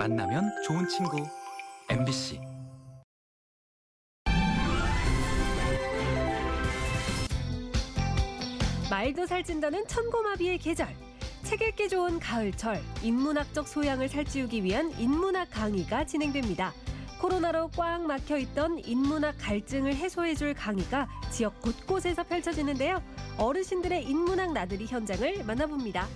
만나면 좋은 친구 MBC. 말도 살찐다는 천고마비의 계절. 책 읽기 좋은 가을철, 인문학적 소양을 살찌우기 위한 인문학 강의가 진행됩니다. 코로나로 꽉 막혀있던 인문학 갈증을 해소해줄 강의가 지역 곳곳에서 펼쳐지는데요. 어르신들의 인문학 나들이 현장을 만나봅니다.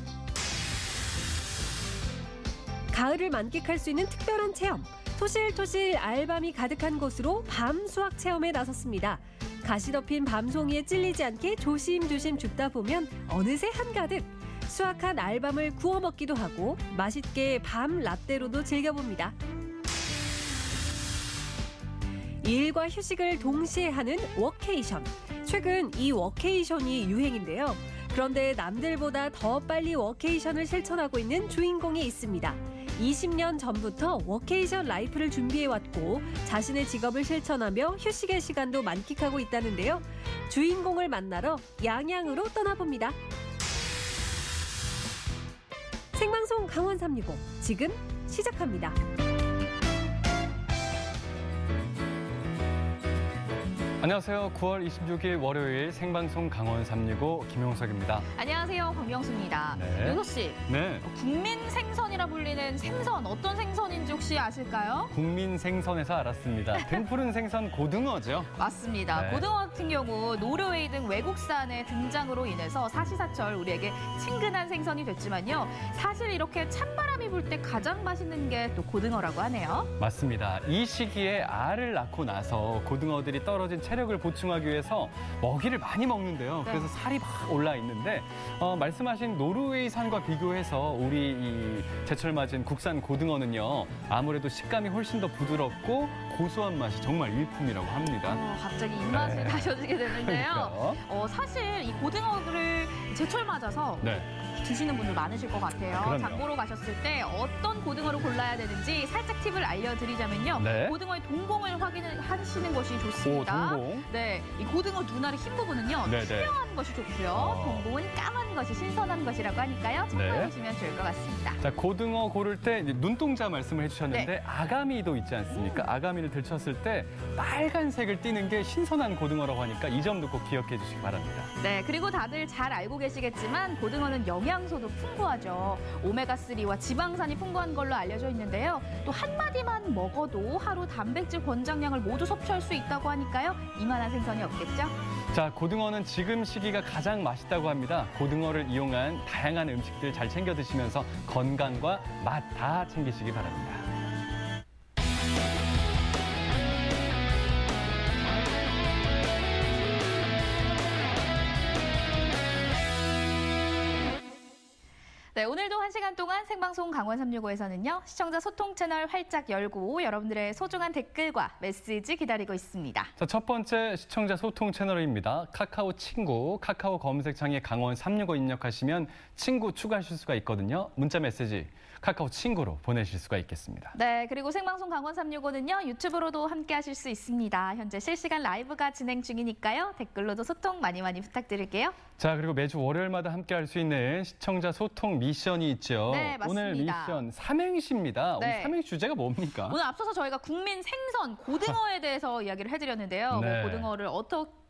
가을을 만끽할 수 있는 특별한 체험. 토실토실 알밤이 가득한 곳으로 밤 수학 체험에 나섰습니다. 가시 덮인 밤송이에 찔리지 않게 조심조심 줍다 보면 어느새 한가득. 수확한 알밤을 구워 먹기도 하고 맛있게 밤 라떼로도 즐겨봅니다. 일과 휴식을 동시에 하는 워케이션. 최근 이 워케이션이 유행인데요. 그런데 남들보다 더 빨리 워케이션을 실천하고 있는 주인공이 있습니다. 20년 전부터 워케이션 라이프를 준비해왔고 자신의 직업을 실천하며 휴식의 시간도 만끽하고 있다는데요. 주인공을 만나러 양양으로 떠나봅니다. 생방송 강원 365 지금 시작합니다. 안녕하세요. 9월 26일 월요일 생방송 강원 365 김용석입니다. 안녕하세요. 권경수입니다. 네. 용석 씨, 네. 국민 생선이라 불리는 생선 어떤 생선인지 혹시 아실까요? 국민 생선에서 알았습니다. 등푸른 생선 고등어죠? 맞습니다. 네. 고등어 같은 경우 노르웨이 등 외국산의 등장으로 인해서 사시사철 우리에게 친근한 생선이 됐지만요. 사실 이렇게 찬바람이 불 때 가장 맛있는 게 또 고등어라고 하네요. 맞습니다. 이 시기에 알을 낳고 나서 고등어들이 떨어진 체력을 보충하기 위해서 먹이를 많이 먹는데요. 그래서 살이 막 올라 있는데 말씀하신 노르웨이산과 비교해서 우리 이 제철 맞은 국산 고등어는요. 아무래도 식감이 훨씬 더 부드럽고 고소한 맛이 정말 일품이라고 합니다. 갑자기 입맛을 다셔지게 되는데요. 그러니까요. 사실 이 고등어를 제철 맞아서 드시는 분들 많으실 것 같아요. 그럼요. 장보러 가셨을 때 어떤 고등어를 골라야 되는지 살짝 팁을 알려드리자면요. 네. 고등어의 동공을 확인하시는 것이 좋습니다. 오, 동공. 네, 이 고등어 눈알의 흰 부분은요. 네네. 투명한 것이 좋고요. 동공은 까만 것이 신선한 것이라고 하니까요. 참고해 보시면 좋을 것 같습니다. 자, 고등어 고를 때 이제 눈동자 말씀을 해주셨는데 네. 아가미도 있지 않습니까? 아가미를 들쳤을 때 빨간색을 띠는 게 신선한 고등어라고 하니까 이 점도 꼭 기억해 주시기 바랍니다. 네, 그리고 다들 잘 알고 계시겠지만 고등어는 영양소도 풍부하죠. 오메가3와 지방산이 풍부한 걸로 알려져 있는데요. 또 한 마디만 먹어도 하루 단백질 권장량을 모두 섭취할 수 있다고 하니까요. 이만한 생선이 없겠죠? 자, 고등어는 지금 시기가 가장 맛있다고 합니다. 고등어를 이용한 다양한 음식들 잘 챙겨 드시면서 건강과 맛 다 챙기시기 바랍니다. 네, 오늘도 1시간 동안 생방송 강원 365에서는요. 시청자 소통 채널 활짝 열고 여러분들의 소중한 댓글과 메시지 기다리고 있습니다. 자, 첫 번째 시청자 소통 채널입니다. 카카오 친구, 카카오 검색창에 강원 365 입력하시면 친구 추가하실 수가 있거든요. 문자 메시지 카카오 친구로 보내실 수가 있겠습니다. 네, 그리고 생방송 강원 365는요. 유튜브로도 함께 하실 수 있습니다. 현재 실시간 라이브가 진행 중이니까요. 댓글로도 소통 많이 부탁드릴게요. 자, 그리고 매주 월요일마다 함께 할 수 있는 시청자 소통 미션이 있죠. 네, 맞습니다. 오늘 미션 삼행시입니다. 네. 오늘 삼행시 주제가 뭡니까? 오늘 앞서서 저희가 국민 생선 고등어에 대해서 이야기를 해드렸는데요. 네.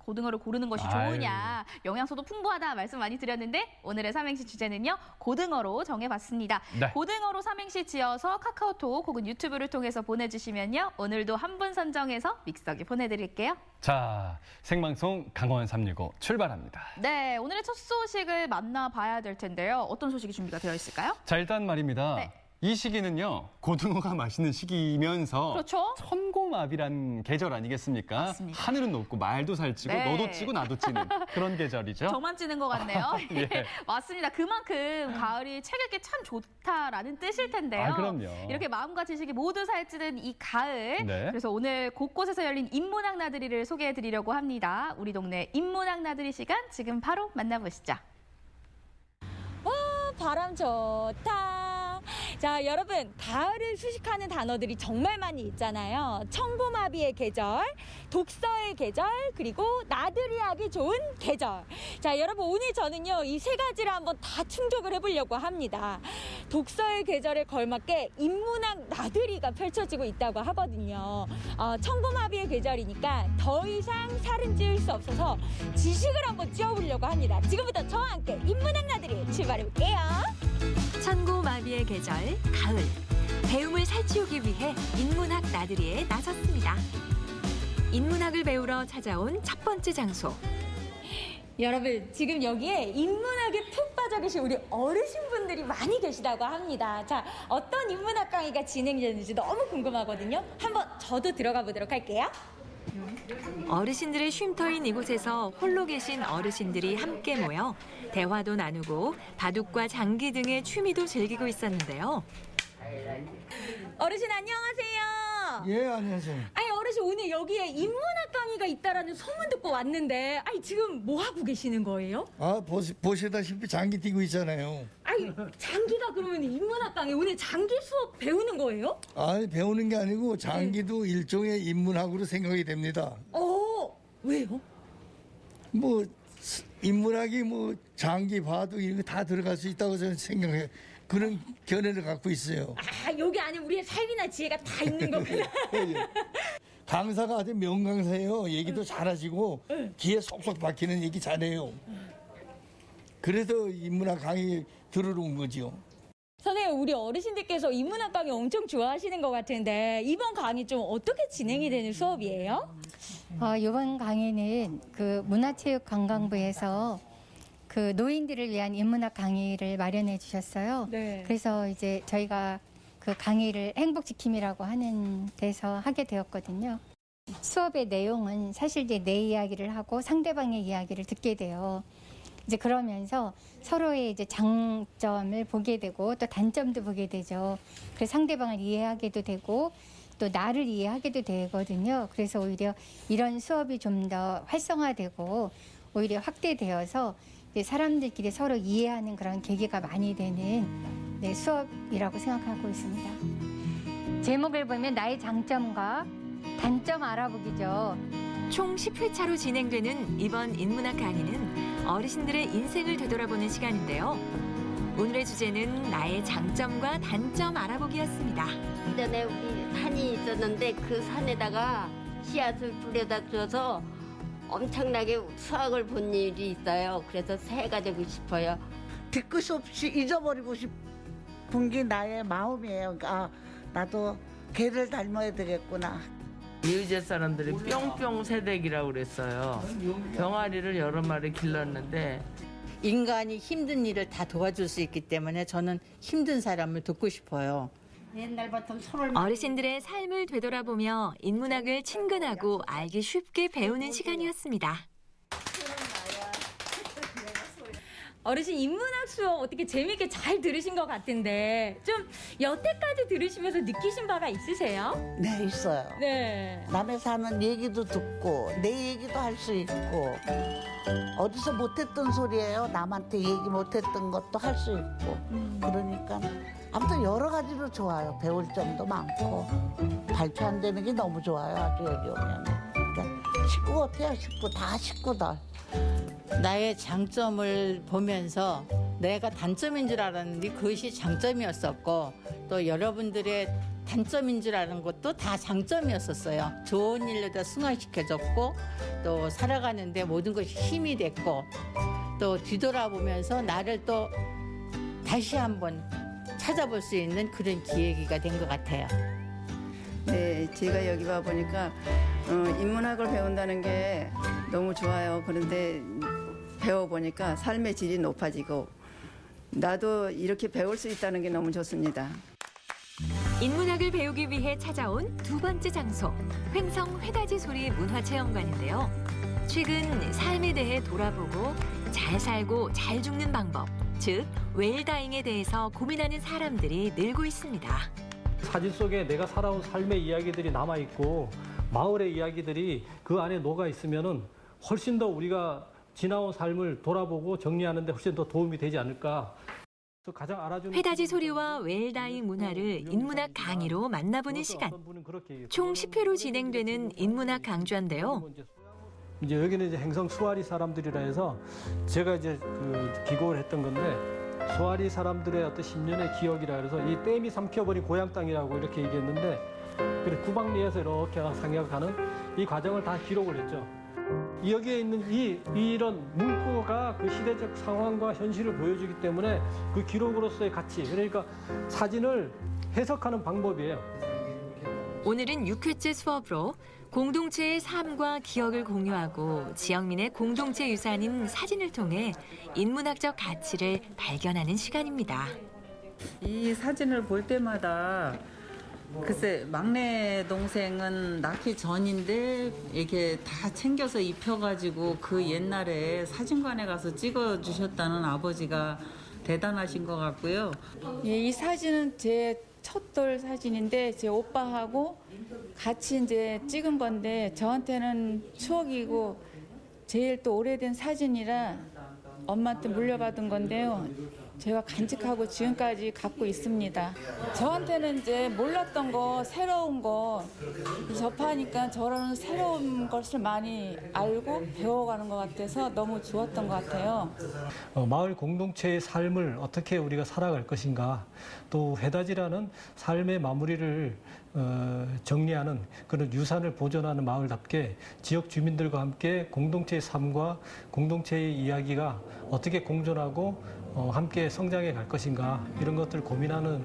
고등어를 고르는 것이 좋으냐, 영양소도 풍부하다 말씀 많이 드렸는데 오늘의 삼행시 주제는요. 고등어로 정해봤습니다. 네. 고등어로 삼행시 지어서 카카오톡 혹은 유튜브를 통해서 보내주시면요. 오늘도 한 분 선정해서 믹서기 보내드릴게요. 자, 생방송 강원 365 출발합니다. 네, 오늘의 첫 소식을 만나봐야 될 텐데요. 어떤 소식이 준비가 되어 있을까요? 자, 일단 말입니다. 네. 이 시기는요. 고등어가 맛있는 시기이면서 그렇죠. 천고마비란 계절 아니겠습니까? 맞습니다. 하늘은 높고 말도 살찌고 네. 너도 찌고 나도 찌는 그런 계절이죠. 저만 찌는 것 같네요. 예. 맞습니다. 그만큼 가을이 책 읽기 참 좋다라는 뜻일 텐데요. 아, 그럼요. 이렇게 마음과 지식이 모두 살찌는 이 가을. 네. 그래서 오늘 곳곳에서 열린 인문학 나들이를 소개해드리려고 합니다. 우리 동네 인문학 나들이 시간 지금 바로 만나보시죠. 와, 바람 좋다. 자, 여러분, 가을을 수식하는 단어들이 정말 많이 있잖아요. 청고마비의 계절, 독서의 계절, 그리고 나들이 하기 좋은 계절. 자, 여러분, 오늘 저는요, 이 세 가지를 한번 다 충족을 해보려고 합니다. 독서의 계절에 걸맞게 인문학 나들이가 펼쳐지고 있다고 하거든요. 청고마비의 계절이니까 더 이상 살은 찌울 수 없어서 지식을 한번 찌워보려고 합니다. 지금부터 저와 함께 인문학 나들이 출발해볼게요. 천고마비의 계절, 가을. 배움을 살찌우기 위해 인문학 나들이에 나섰습니다. 인문학을 배우러 찾아온 첫 번째 장소. 여러분, 지금 여기에 인문학에 푹 빠져 계신 우리 어르신분들이 많이 계시다고 합니다. 자, 어떤 인문학 강의가 진행되는지 너무 궁금하거든요. 한번 저도 들어가 보도록 할게요. 어르신들의 쉼터인 이곳에서 홀로 계신 어르신들이 함께 모여 대화도 나누고 바둑과 장기 등의 취미도 즐기고 있었는데요. 어르신 안녕하세요. 예, 안녕하세요. 아니, 어르신 오늘 여기에 인문학 강의가 있다라는 소문 듣고 왔는데, 아니 지금 뭐 하고 계시는 거예요? 보시다시피 장기 뛰고 있잖아요. 아니, 장기가 그러면 인문학 강의 오늘 장기 수업 배우는 거예요? 아니, 배우는 게 아니고 장기도 일종의 인문학으로 생각이 됩니다. 왜요? 뭐 인문학이 뭐 장기, 바둑 이런 거 다 들어갈 수 있다고 저는 생각해요. 그런 견해를 갖고 있어요. 여기 안에 우리의 삶이나 지혜가 다 있는 거구나. 강사가 아주 명강사예요. 얘기도 잘하시고 귀에 쏙쏙 박히는 얘기 잘해요. 그래서 인문학 강의 들으러 온 거죠. 선생님, 우리 어르신들께서 인문학 강의 엄청 좋아하시는 것 같은데 이번 강의 좀 어떻게 진행이 되는 수업이에요? 이번 강의는 그 문화체육관광부에서 그 노인들을 위한 인문학 강의를 마련해 주셨어요. 네. 그래서 이제 저희가 그 강의를 행복지킴이라고 하는 데서 하게 되었거든요. 수업의 내용은 사실 이제 내 이야기를 하고 상대방의 이야기를 듣게 돼요. 이제 그러면서 서로의 이제 장점을 보게 되고 또 단점도 보게 되죠. 그래서 상대방을 이해하게도 되고 또 나를 이해하게도 되거든요. 그래서 오히려 이런 수업이 좀 더 활성화되고 오히려 확대되어서 이제 사람들끼리 서로 이해하는 그런 계기가 많이 되는 수업이라고 생각하고 있습니다. 제목을 보면 나의 장점과 단점 알아보기죠. 총 10회차로 진행되는 이번 인문학 강의는 어르신들의 인생을 되돌아보는 시간인데요. 오늘의 주제는 나의 장점과 단점 알아보기였습니다. 예전에 우리 산이 있었는데 그 산에다가 씨앗을 뿌려다 줘서 엄청나게 수확을 본 일이 있어요. 그래서 새가 되고 싶어요. 뒤끝 없이 잊어버리고 싶은 게 나의 마음이에요. 나도 걔를 닮아야 되겠구나. 이의제 사람들이 뿅뿅 새댁이라고 그랬어요. 병아리를 여러 마리 길렀는데 인간이 힘든 일을 다 도와줄 수 있기 때문에 저는 힘든 사람을 돕고 싶어요. 옛날부터 서로 어르신들의 삶을 되돌아보며 인문학을 친근하고 알기 쉽게 배우는 시간이었습니다. 어르신 인문학 수업 어떻게 재미있게 잘 들으신 것 같은데 좀 여태까지 들으시면서 느끼신 바가 있으세요? 네, 있어요. 네. 남의 사는 얘기도 듣고 내 얘기도 할 수 있고 어디서 못했던 소리예요. 남한테 얘기 못했던 것도 할 수 있고 그러니까 아무튼 여러 가지로 좋아요. 배울 점도 많고 발표 안 되는 게 너무 좋아요. 아주 여기 오면. 그러니까 식구 같아요. 식구 다 식구들. 나의 장점을 보면서 내가 단점인 줄 알았는데 그것이 장점이었었고 또 여러분들의 단점인 줄 아는 것도 다 장점이었었어요. 좋은 일로다 승화시켜줬고 또 살아가는데 모든 것이 힘이 됐고 또 뒤돌아보면서 나를 또 다시 한번 찾아볼 수 있는 그런 기회가 된 것 같아요. 네, 제가 여기 와 보니까 인문학을 배운다는 게 너무 좋아요. 그런데 배워보니까 삶의 질이 높아지고 나도 이렇게 배울 수 있다는 게 너무 좋습니다. 인문학을 배우기 위해 찾아온 두 번째 장소, 횡성 회다지 소리 문화체험관인데요. 최근 삶에 대해 돌아보고 잘 살고 잘 죽는 방법, 즉 웰다잉에 대해서 고민하는 사람들이 늘고 있습니다. 사진 속에 내가 살아온 삶의 이야기들이 남아있고 마을의 이야기들이 그 안에 녹아 있으면은 훨씬 더 우리가 지나온 삶을 돌아보고 정리하는 데 훨씬 더 도움이 되지 않을까. 회다지 소리와 웰다잉 문화를 인문학 강의로 만나보는 시간. 총 10회로 진행되는 인문학 강좌인데요. 이제 여기는 이제 행성 수아리 사람들이라 해서 제가 이제 기고를 했던 건데 수아리 사람들의 어떤 10년의 기억이라 해서 이 댐이 삼켜버린 고향 땅이라고 이렇게 얘기했는데 그래 구박리에서 이렇게 상역하는 이 과정을 다 기록을 했죠. 여기에 있는 이런 문구가 그 시대적 상황과 현실을 보여주기 때문에 그 기록으로서의 가치, 그러니까 사진을 해석하는 방법이에요. 오늘은 6회째 수업으로 공동체의 삶과 기억을 공유하고 지역민의 공동체 유산인 사진을 통해 인문학적 가치를 발견하는 시간입니다. 이 사진을 볼 때마다 글쎄 막내 동생은 낳기 전인데 이렇게 다 챙겨서 입혀가지고 그 옛날에 사진관에 가서 찍어주셨다는 아버지가 대단하신 것 같고요. 예, 이 사진은 제 첫돌 사진인데 제 오빠하고 같이 이제 찍은 건데 저한테는 추억이고 제일 또 오래된 사진이라 엄마한테 물려받은 건데요. 제가 간직하고 지금까지 갖고 있습니다. 저한테는 이제 몰랐던 거, 새로운 거 접하니까 저런 새로운 것을 많이 알고 배워가는 것 같아서 너무 좋았던 것 같아요. 마을 공동체의 삶을 어떻게 우리가 살아갈 것인가, 또 회다지라는 삶의 마무리를 정리하는 그런 유산을 보존하는 마을답게 지역 주민들과 함께 공동체의 삶과 공동체의 이야기가 어떻게 공존하고 함께 성장해 갈 것인가, 이런 것들을 고민하는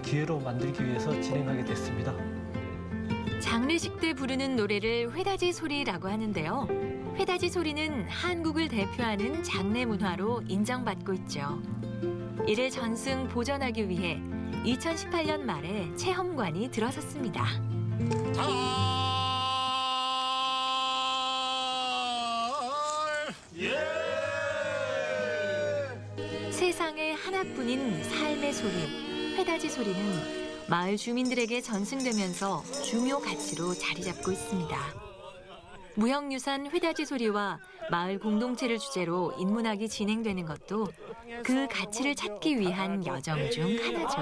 기회로 만들기 위해서 진행하게 됐습니다. 장례식 때 부르는 노래를 회다지 소리라고 하는데요. 회다지 소리는 한국을 대표하는 장례 문화로 인정받고 있죠. 이를 전승 보존하기 위해 2018년 말에 체험관이 들어섰습니다. 세상에 하나뿐인 삶의 소리, 회다지 소리는 마을 주민들에게 전승되면서 중요 가치로 자리 잡고 있습니다. 무형유산 회다지 소리와 마을 공동체를 주제로 인문학이 진행되는 것도 그 가치를 찾기 위한 여정 중 하나죠.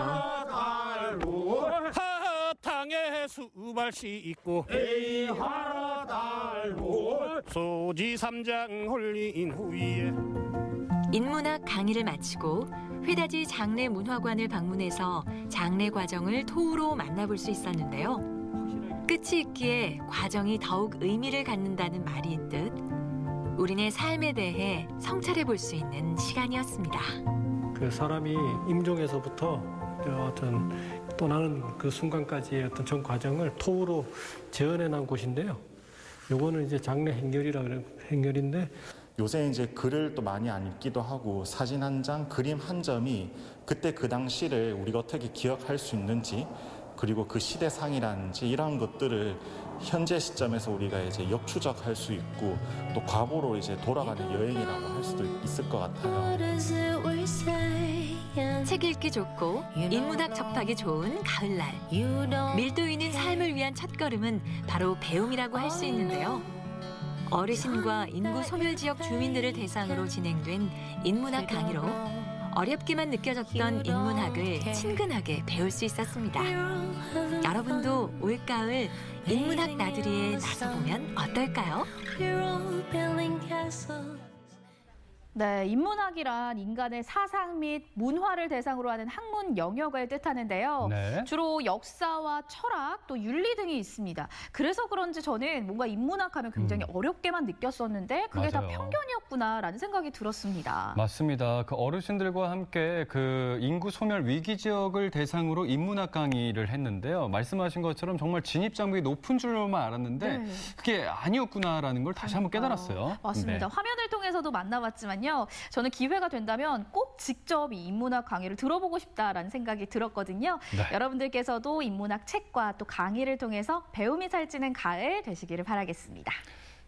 하탕에 수발시 있고 소지 3장 홀린 후에 인문학 강의를 마치고 회다지 장례 문화관을 방문해서 장례 과정을 토우로 만나볼 수 있었는데요. 끝이 있기에 과정이 더욱 의미를 갖는다는 말이 있듯 우리네 삶에 대해 성찰해 볼 수 있는 시간이었습니다. 그 사람이 임종에서부터 어떤 떠나는 그 순간까지의 어떤 전 과정을 토우로 재현해 놓은 곳인데요. 요거는 이제 장례 행렬이라는 행렬인데, 요새 이제 글을 또 많이 안 읽기도 하고 사진 한 장, 그림 한 점이 그때 그 당시를 우리가 어떻게 기억할 수 있는지, 그리고 그 시대상이라든지 이런 것들을 현재 시점에서 우리가 이제 역추적할 수 있고 또 과거로 이제 돌아가는 여행이라고 할 수도 있을 것 같아요. 책 읽기 좋고 인문학 접하기 좋은 가을날. 밀도 있는 삶을 위한 첫걸음은 바로 배움이라고 할 수 있는데요. 어르신과 인구 소멸 지역 주민들을 대상으로 진행된 인문학 강의로 어렵게만 느껴졌던 인문학을 친근하게 배울 수 있었습니다. 여러분도 올가을 인문학 나들이에 나서보면 어떨까요? 네, 인문학이란 인간의 사상 및 문화를 대상으로 하는 학문 영역을 뜻하는데요. 네. 주로 역사와 철학, 또 윤리 등이 있습니다. 그래서 그런지 저는 뭔가 인문학하면 굉장히 어렵게만 느꼈었는데 그게 다 맞아요. 편견이었구나라는 생각이 들었습니다. 맞습니다. 그 어르신들과 함께 그 인구 소멸 위기 지역을 대상으로 인문학 강의를 했는데요. 말씀하신 것처럼 정말 진입 장벽이 높은 줄로만 알았는데 네. 그게 아니었구나라는 걸 다시 한번 깨달았어요. 맞습니다. 네. 화면을 통해서도 만나봤지만요. 저는 기회가 된다면 꼭 직접 이 인문학 강의를 들어보고 싶다라는 생각이 들었거든요. 네. 여러분들께서도 인문학 책과 또 강의를 통해서 배움이 살찌는 가을 되시기를 바라겠습니다.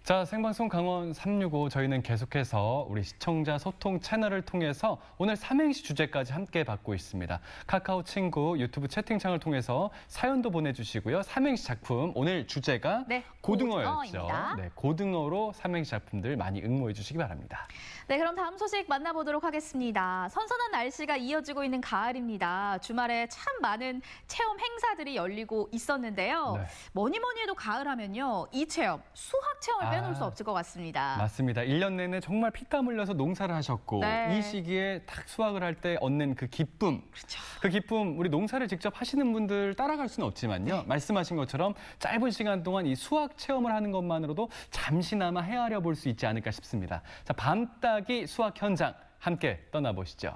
자, 생방송 강원 365 저희는 계속해서 우리 시청자 소통 채널을 통해서 오늘 삼행시 주제까지 함께 받고 있습니다. 카카오 친구, 유튜브 채팅창을 통해서 사연도 보내주시고요. 삼행시 작품, 오늘 주제가 고등어였죠. 고등어입니다. 네, 고등어로 삼행시 작품들 많이 응모해 주시기 바랍니다. 네, 그럼 다음 소식 만나보도록 하겠습니다. 선선한 날씨가 이어지고 있는 가을입니다. 주말에 참 많은 체험 행사들이 열리고 있었는데요. 네. 뭐니 해도 가을 하면요. 이 체험, 수학 체험을 빼놓을 수 없을 것 같습니다. 맞습니다. 1년 내내 정말 피땀 흘려서 농사를 하셨고 네. 이 시기에 딱 수확을 할 때 얻는 그 기쁨. 그렇죠. 그 기쁨 우리 농사를 직접 하시는 분들 따라갈 수는 없지만요. 말씀하신 것처럼 짧은 시간 동안 이 수확 체험을 하는 것만으로도 잠시나마 헤아려 볼 수 있지 않을까 싶습니다. 자, 밤따기 수확 현장 함께 떠나보시죠.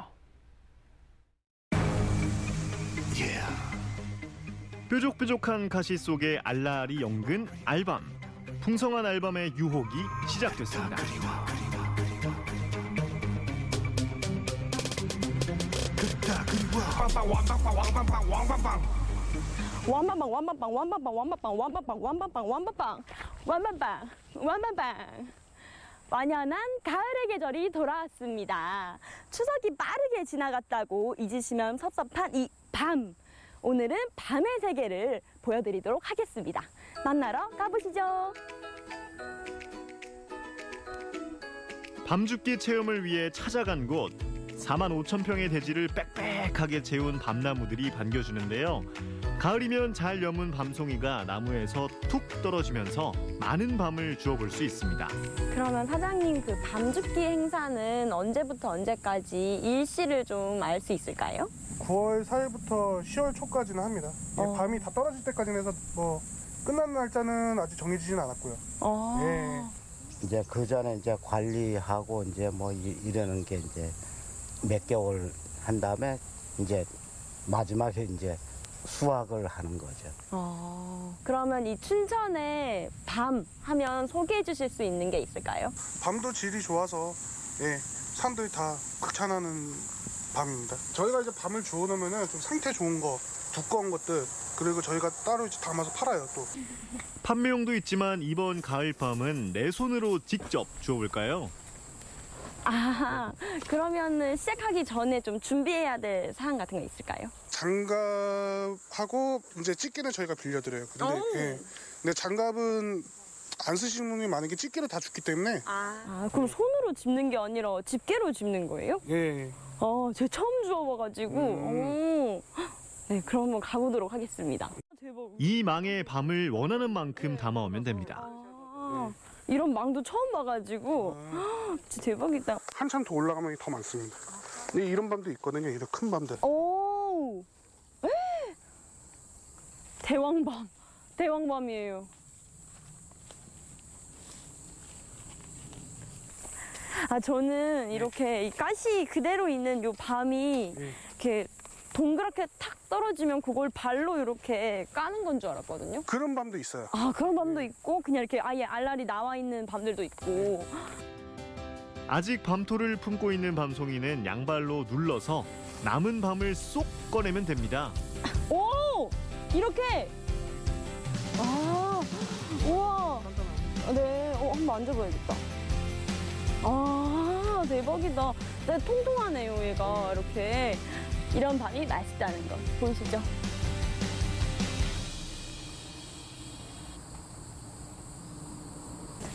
뾰족뾰족한 가시 속에 알알이 연근 알밤. 풍성한 알밤의 유혹이 시작됐습니다. 완방방. 완연한 가을의 계절이 돌아왔습니다. 추석이 빠르게 지나갔다고 잊으시면 섭섭한 이 밤. 오늘은 밤의 세계를 보여드리도록 하겠습니다. 만나러 가보시죠. 밤죽기 체험을 위해 찾아간 곳. 45,000평의 대지를 빽빽하게 채운 밤나무들이 반겨주는데요. 가을이면 잘 여문 밤송이가 나무에서 툭 떨어지면서 많은 밤을 주워볼 수 있습니다. 그러면 사장님, 그 밤죽기 행사는 언제부터 언제까지 일시를 좀 알 수 있을까요? 9월 4일부터 10월 초까지는 합니다. 밤이 다 떨어질 때까지는 해서 뭐 끝난 날짜는 아직 정해지진 않았고요. 예. 이제 그 전에 이제 관리하고 이제 뭐 이러는 게 이제 몇 개월 한 다음에 이제 마지막에 이제 수확을 하는 거죠. 그러면 이 춘천의 밤 하면 소개해 주실 수 있는 게 있을까요? 밤도 질이 좋아서 사람들이 다 극찬하는 밤입니다. 저희가 이제 밤을 주워놓으면 좀 상태 좋은 거, 두꺼운 것들, 그리고 저희가 따로 이제 담아서 팔아요 또. 판매용도 있지만 이번 가을밤은 내 손으로 직접 주워볼까요? 그러면은 시작하기 전에 좀 준비해야 될 사항 같은 거 있을까요? 장갑하고 이제 집게는 저희가 빌려드려요. 근데 장갑은 안 쓰시는 분이 많은 게 집게로 다 죽기 때문에. 그럼 손으로 짚는 게 아니라 집게로 짚는 거예요? 예. 제가 처음 주워봐가지고. 네, 그러면 가보도록 하겠습니다. 이 망에 밤을 원하는 만큼 담아오면 됩니다. 이런 망도 처음 봐가지고 진짜 대박이다. 한참 더 올라가면 더 많습니다. 근데 이런 밤도 있거든요. 이런 큰 밤들. 오, 대왕밤, 대왕밤이에요. 저는 이렇게 이 가시 그대로 있는 요 밤이 이렇게 동그랗게 탁 떨어지면 그걸 발로 이렇게 까는 건 줄 알았거든요. 그런 밤도 있어요. 그런 밤도 있고 그냥 이렇게 아예 알알이 나와 있는 밤들도 있고. 아직 밤토를 품고 있는 밤송이는 양발로 눌러서 남은 밤을 쏙 꺼내면 됩니다. 오! 이렇게! 우와! 네, 한번 만져봐야겠다. 대박이다. 네, 통통하네요, 얘가. 이렇게. 이런 밤이 맛있다는 거 보이시죠?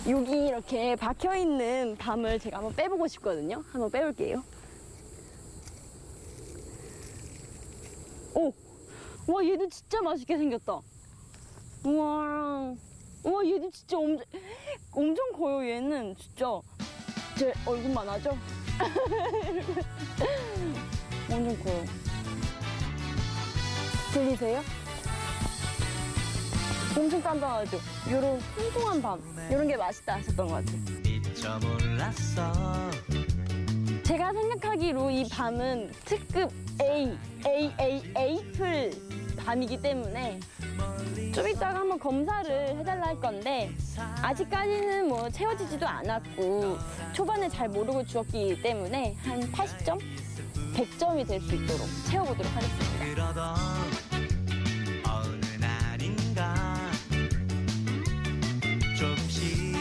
여기 이렇게 박혀있는 밤을 제가 한번 빼보고 싶거든요. 한번 빼볼게요. 와, 얘도 진짜 맛있게 생겼다. 우와, 얘도 진짜 엄청 커요, 얘는. 진짜. 제 얼굴만 하죠? 완전 커요. 들리세요? 엄청 단단하죠? 요런 통통한 밤, 요런 게 맛있다 하셨던 것 같아요. 제가 생각하기로 이 밤은 특급 A 밤이기 때문에 좀 이따가 한번 검사를 해달라 할 건데 아직까지는 뭐 채워지지도 않았고 초반에 잘 모르고 주었기 때문에 한 80점? 100점이 될 수 있도록 채워보도록 하겠습니다. 어느 날인가 조금씩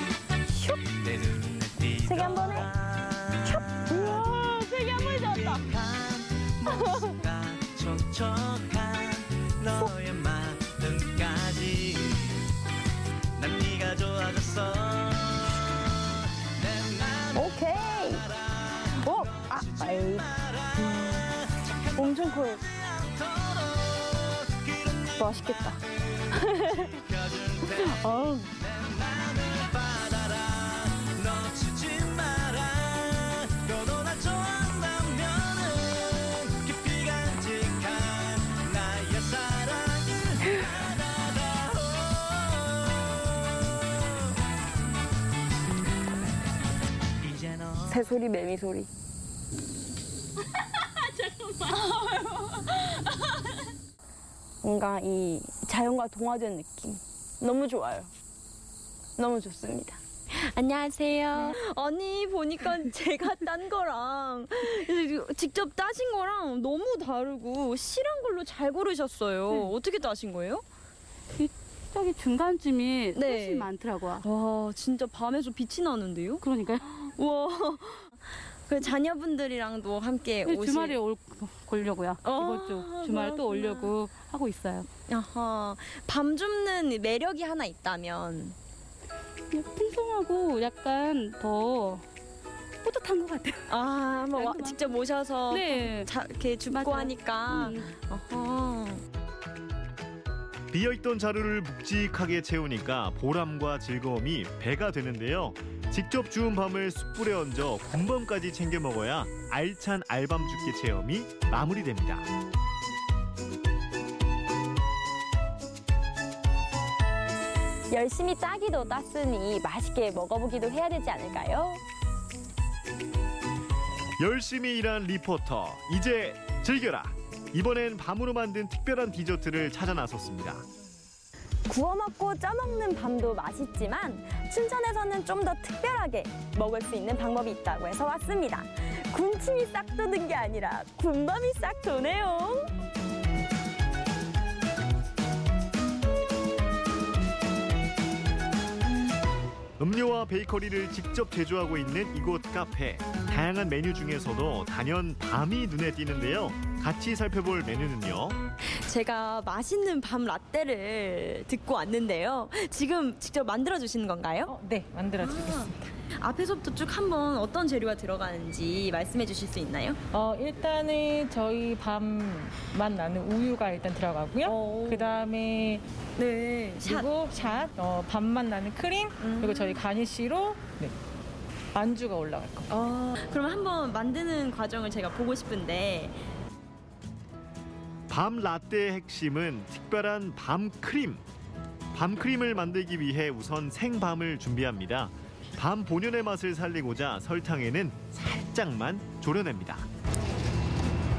촉촉한 너의 마음까지 난 네가 좋아졌어. 오케이. 오, 아이. 엄청 커요. 맛있겠다. 어우. 새소리, 매미소리. 뭔가 이 자연과 동화된 느낌. 너무 좋아요. 너무 좋습니다. 안녕하세요. 아니, 보니까 제가 딴 거랑 직접 따신 거랑 너무 다르고 실한 걸로 잘 고르셨어요. 어떻게 따신 거예요? 저기 중간쯤이 네. 훨씬 많더라고요. 와, 진짜 밤에서 빛이 나는데요? 그러니까요. 와. 그 자녀분들이랑도 함께 네, 오실... 주말에 오려고요. 이번 주 주말 또 오려고 하고 있어요. 아하. 밤 줍는 매력이 하나 있다면? 풍성하고 약간 더 뿌듯한 것 같아요. 아, 한번 직접 모셔서 네. 이렇게 줍고 하니까. 어허. 비어있던 자루를 묵직하게 채우니까 보람과 즐거움이 배가 되는데요. 직접 주운 밤을 숯불에 얹어 군밤까지 챙겨 먹어야 알찬 알밤 죽기 체험이 마무리됩니다. 열심히 따기도 땄으니 맛있게 먹어보기도 해야 되지 않을까요? 열심히 일한 리포터, 이제 즐겨라. 이번엔 밤으로 만든 특별한 디저트를 찾아 나섰습니다. 구워 먹고 쪄 먹는 밤도 맛있지만 춘천에서는 좀 더 특별하게 먹을 수 있는 방법이 있다고 해서 왔습니다. 군침이 싹 도는 게 아니라 군밤이 싹 도네요. 음료와 베이커리를 직접 제조하고 있는 이곳 카페. 다양한 메뉴 중에서도 단연 밤이 눈에 띄는데요. 같이 살펴볼 메뉴는요. 제가 맛있는 밤 라떼를 듣고 왔는데요. 지금 직접 만들어주시는 건가요? 네, 만들어주겠습니다. 앞에서부터 쭉 한번 어떤 재료가 들어가는지 말씀해 주실 수 있나요? 일단은 저희 밤맛 나는 우유가 일단 들어가고요. 그 다음에 네, 그리고 샷, 밤맛 나는 크림, 그리고 저희 가니쉬로 안주가 올라갈 거예요. 그럼 한번 만드는 과정을 제가 보고 싶은데. 밤 라떼의 핵심은 특별한 밤 크림. 밤 크림을 만들기 위해 우선 생밤을 준비합니다. 밤 본연의 맛을 살리고자 설탕에는 살짝만 졸여냅니다.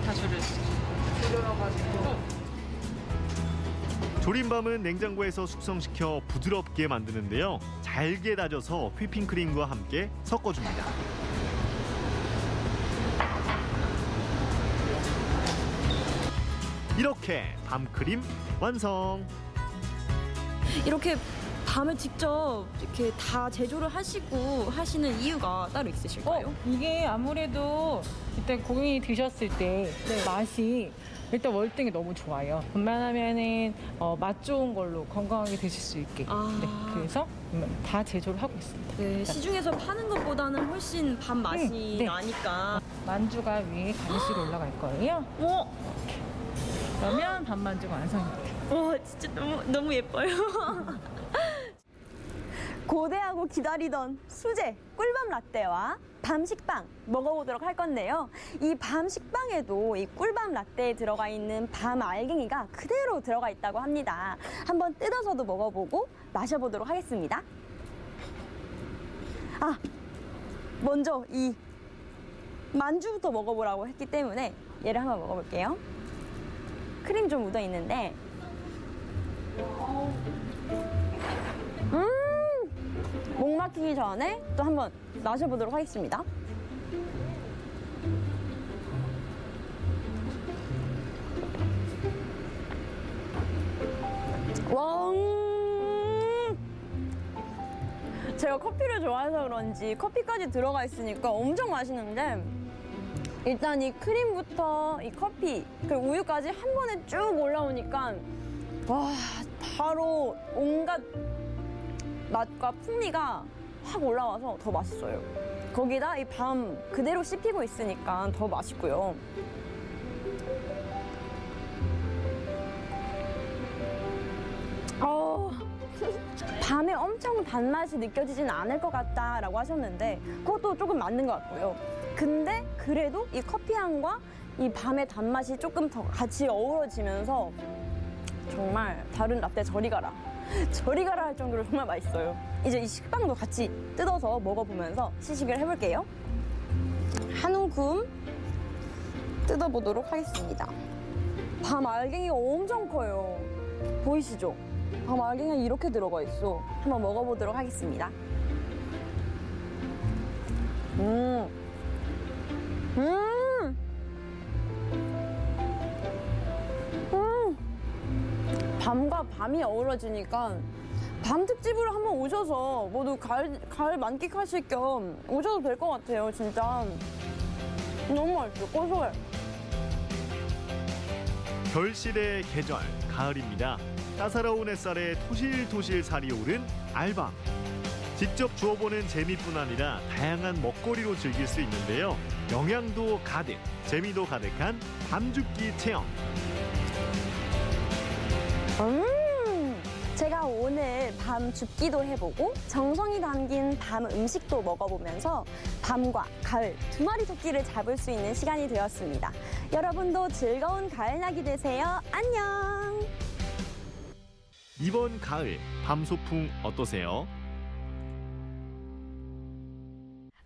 다 졸여가지고. 졸인 밤은 냉장고에서 숙성시켜 부드럽게 만드는데요. 잘게 다져서 휘핑크림과 함께 섞어줍니다. 이렇게 밤크림 완성! 이렇게 밤을 직접 이렇게 다 제조를 하시고 하시는 이유가 따로 있으실까요? 이게 아무래도 일단 고객이 드셨을 때 맛이 일단 월등히 너무 좋아요. 웬만하면은 맛 좋은 걸로 건강하게 드실 수 있게. 그래서 다 제조를 하고 있습니다. 네, 시중에서 파는 것보다는 훨씬 밤 맛이 나니까. 만주가 위에 간식으로 올라갈 거예요. 그러면 밤만주가 완성입니다. 와, 진짜 너무 예뻐요. 고대하고 기다리던 수제 꿀밤 라떼와 밤 식빵 먹어보도록 할 건데요. 이 밤 식빵에도 이 꿀밤 라떼에 들어가 있는 밤 알갱이가 그대로 들어가 있다고 합니다. 한번 뜯어서도 먹어보고 마셔보도록 하겠습니다. 먼저 이 만주부터 먹어보라고 했기 때문에 얘를 한번 먹어볼게요. 크림 좀 묻어 있는데 목 막히기 전에 또 한번 마셔보도록 하겠습니다. 제가 커피를 좋아해서 그런지 커피까지 들어가 있으니까 엄청 맛있는데 일단 이 크림부터 이 커피, 그리고 우유까지 한 번에 쭉 올라오니까 와, 바로 온갖 맛과 풍미가 확 올라와서 더 맛있어요. 거기다 이 밤 그대로 씹히고 있으니까 더 맛있고요. 밤에 엄청 단맛이 느껴지진 않을 것 같다라고 하셨는데 그것도 조금 맞는 것 같고요. 근데 그래도 이 커피향과 이 밤의 단맛이 조금 더 같이 어우러지면서 정말 다른 라떼 저리 가라. 저리 가라 할 정도로 정말 맛있어요. 이제 이 식빵도 같이 뜯어서 먹어보면서 시식을 해볼게요. 한 움큼 뜯어보도록 하겠습니다. 밤 알갱이가 엄청 커요. 보이시죠? 밤 알갱이가 이렇게 들어가 있어. 한번 먹어보도록 하겠습니다. 밤과 밤이 어우러지니까 밤 특집으로 한번 오셔서 모두 가을 만끽하실 겸 오셔도 될 것 같아요. 진짜 너무 맛있어요. 고소해. 결실의 계절, 가을입니다. 따사로운 햇살에 토실토실 살이 오른 알밤. 직접 주워보는 재미뿐 아니라 다양한 먹거리로 즐길 수 있는데요. 영양도 가득, 재미도 가득한 밤 줍기 체험. 제가 오늘 밤 줍기도 해보고 정성이 담긴 밤 음식도 먹어보면서 밤과 가을 두 마리 토끼를 잡을 수 있는 시간이 되었습니다. 여러분도 즐거운 가을나기 되세요. 안녕. 이번 가을 밤 소풍 어떠세요?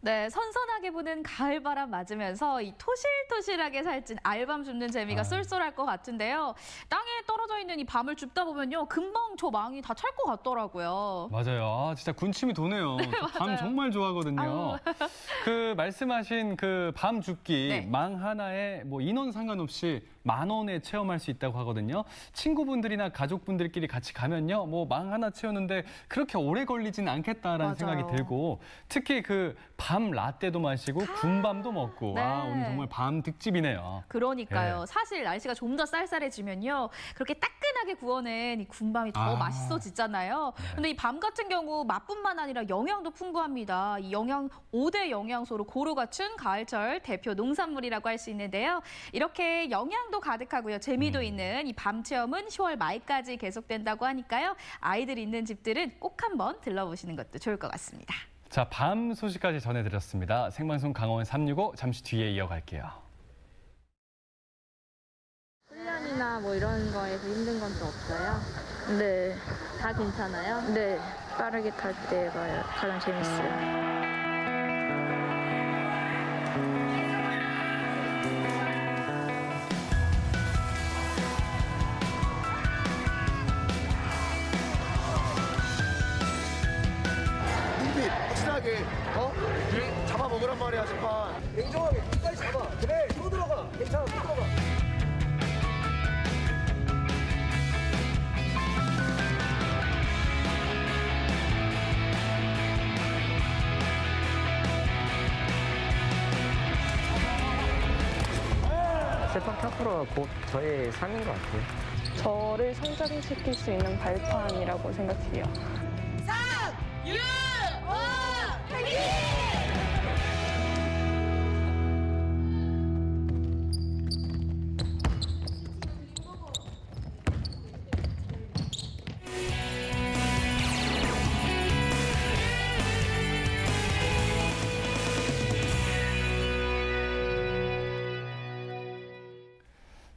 네, 선선하게 부는 가을바람 맞으면서 이 토실토실하게 살찐 알밤 줍는 재미가 쏠쏠할 것 같은데요. 땅에 떨어져 있는 이 밤을 줍다 보면요, 금방 저 망이 다 찰 것 같더라고요. 맞아요. 진짜 군침이 도네요. 네, 밤 정말 좋아하거든요. 그 말씀하신 그 밤 줍기 네. 망 하나에 뭐 인원 상관없이 10,000원에 체험할 수 있다고 하거든요. 친구분들이나 가족분들끼리 같이 가면요, 뭐 망 하나 채우는데 그렇게 오래 걸리진 않겠다라는 맞아요. 생각이 들고, 특히 그 밤 라떼도 마시고 군밤도 먹고 네. 오늘 정말 밤 특집이네요. 그러니까요. 네. 사실 날씨가 좀 더 쌀쌀해지면요, 그렇게 따끈하게 구워낸 이 군밤이 더 맛있어지잖아요. 근데 이 밤 같은 경우 맛뿐만 아니라 영양도 풍부합니다. 이 영양 5대 영양소로 고루 갖춘 가을철 대표 농산물이라고 할 수 있는데요. 이렇게 영양도 가득하고요, 재미도 있는 이 밤 체험은 10월 말까지 계속된다고 하니까요. 아이들 있는 집들은 꼭 한번 들러보시는 것도 좋을 것 같습니다. 자, 밤 소식까지 전해드렸습니다. 생방송 강원 365 잠시 뒤에 이어갈게요. 훈련이나 뭐 이런 거에서 힘든 건 또 없어요? 네. 다 괜찮아요? 네. 빠르게 탈 때가 가장 재밌어요. 확실하게 잡아먹으란 말이야, 심판. 냉정하게 끝까지 잡아. 그래, 또 들어가. 괜찮아, 또 들어가. 세판 타프로가 곧 저의 삶인 것 같아요. 저를 성장시킬 수 있는 발판이라고 생각해요. 3, 6, 5, 대기!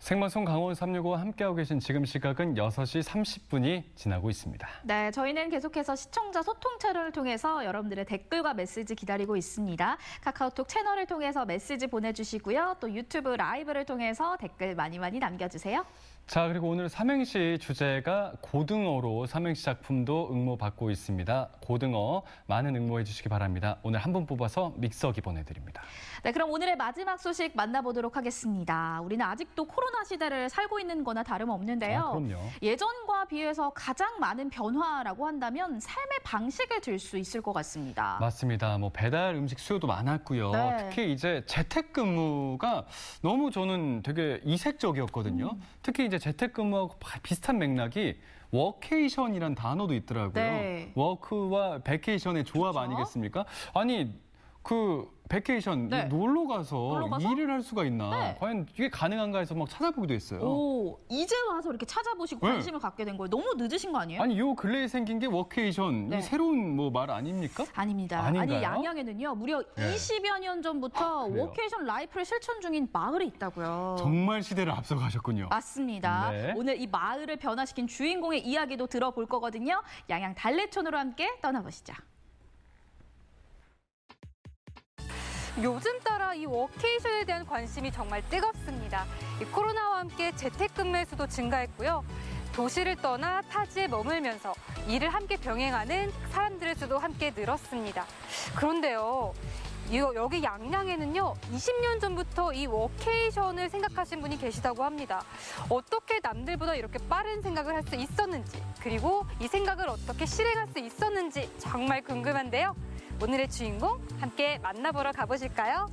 생방송 강원 365 함께하고 계신 지금 시각은 6시 30분이 지나고 있습니다. 네, 저희는 계속해서 시청자 소통 채널을 통해서 여러분들의 댓글과 메시지 기다리고 있습니다. 카카오톡 채널을 통해서 메시지 보내주시고요. 또 유튜브 라이브를 통해서 댓글 많이 남겨주세요. 자, 그리고 오늘 삼행시 주제가 고등어로 삼행시 작품도 응모받고 있습니다. 고등어 많은 응모해 주시기 바랍니다. 오늘 한 분 뽑아서 믹서기 보내드립니다. 네, 그럼 오늘의 마지막 소식 만나보도록 하겠습니다. 우리는 아직도 코로나 코로나 시대를 살고 있는 거나 다름없는데요. 그럼요. 예전과 비해서 가장 많은 변화라고 한다면 삶의 방식을 들 수 있을 것 같습니다. 맞습니다. 뭐 배달 음식 수요도 많았고요. 네. 특히 이제 재택근무가 너무 저는 되게 이색적이었거든요. 특히 이제 재택근무하고 비슷한 맥락이 워케이션이란 단어도 있더라고요. 네. 워크와 베케이션의 조합 아니겠습니까? 아니 그 베케이션 네. 놀러 가서 일을 할 수가 있나? 네. 과연 이게 가능한가 해서 막 찾아보기도 했어요. 오, 이제 와서 이렇게 찾아보시고 네. 관심을 갖게 된 거예요. 너무 늦으신 거 아니에요? 아니 요 근래에 생긴 게 워케이션 네. 이 새로운 뭐 말 아닙니까? 아닙니다. 아닌가요? 아니 양양에는요 무려 네. 20여 년 전부터 그래요? 워케이션 라이프를 실천 중인 마을이 있다고요. 정말 시대를 앞서가셨군요. 맞습니다. 네. 오늘 이 마을을 변화시킨 주인공의 이야기도 들어볼 거거든요. 양양 달래촌으로 함께 떠나보시죠. 요즘 따라 이 워케이션에 대한 관심이 정말 뜨겁습니다. 이 코로나와 함께 재택근무의 수도 증가했고요. 도시를 떠나 타지에 머물면서 일을 함께 병행하는 사람들의 수도 함께 늘었습니다. 그런데요, 여기 양양에는요, 20년 전부터 이 워케이션을 생각하신 분이 계시다고 합니다. 어떻게 남들보다 이렇게 빠른 생각을 할 수 있었는지, 그리고 이 생각을 어떻게 실행할 수 있었는지 정말 궁금한데요. 오늘의 주인공 함께 만나보러 가보실까요?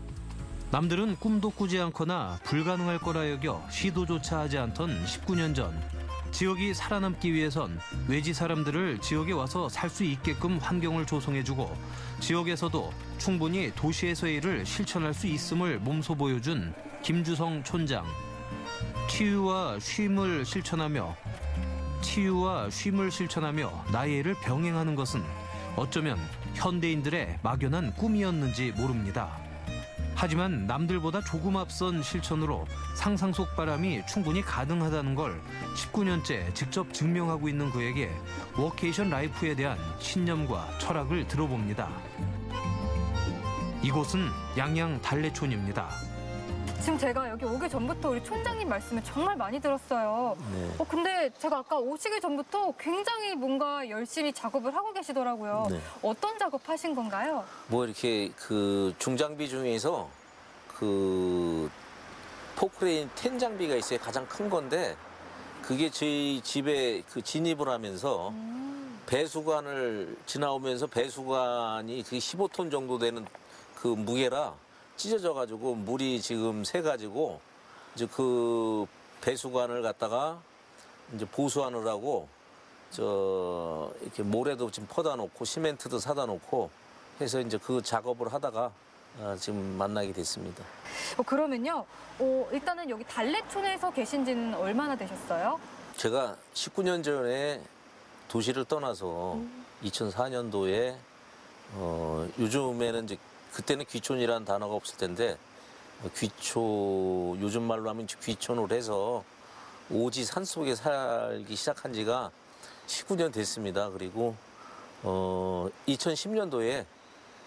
남들은 꿈도 꾸지 않거나 불가능할 거라 여겨 시도조차 하지 않던 19년 전 지역이 살아남기 위해선 외지 사람들을 지역에 와서 살 수 있게끔 환경을 조성해주고 지역에서도 충분히 도시에서의 일을 실천할 수 있음을 몸소 보여준 김주성 촌장. 치유와 쉼을 실천하며 나의 일을 병행하는 것은 어쩌면 현대인들의 막연한 꿈이었는지 모릅니다. 하지만 남들보다 조금 앞선 실천으로 상상 속 바람이 충분히 가능하다는 걸 19년째 직접 증명하고 있는 그에게 워케이션 라이프에 대한 신념과 철학을 들어봅니다. 이곳은 양양 달래촌입니다. 지금 제가 여기 오기 전부터 우리 촌장님 말씀을 정말 많이 들었어요. 네. 근데 제가 아까 오시기 전부터 굉장히 뭔가 열심히 작업을 하고 계시더라고요. 네. 어떤 작업 하신 건가요? 뭐 이렇게 그 중장비 중에서 그 포크레인 10 장비가 있어요. 가장 큰 건데 그게 저희 집에 그 진입을 하면서 배수관을 지나오면서 배수관이 그 15톤 정도 되는 그 무게라 찢어져가지고 물이 지금 새가지고 이제 그 배수관을 갖다가 이제 보수하느라고 이렇게 모래도 지금 퍼다 놓고 시멘트도 사다 놓고 해서 이제 그 작업을 하다가 지금 만나게 됐습니다. 그러면요, 일단은 여기 달래촌에서 계신 지는 얼마나 되셨어요? 제가 19년 전에 도시를 떠나서 2004년도에 요즘에는 이제 그때는 귀촌이라는 단어가 없을 텐데 요즘 말로 하면 귀촌을 해서 오지 산속에 살기 시작한 지가 19년 됐습니다. 그리고 2010년도에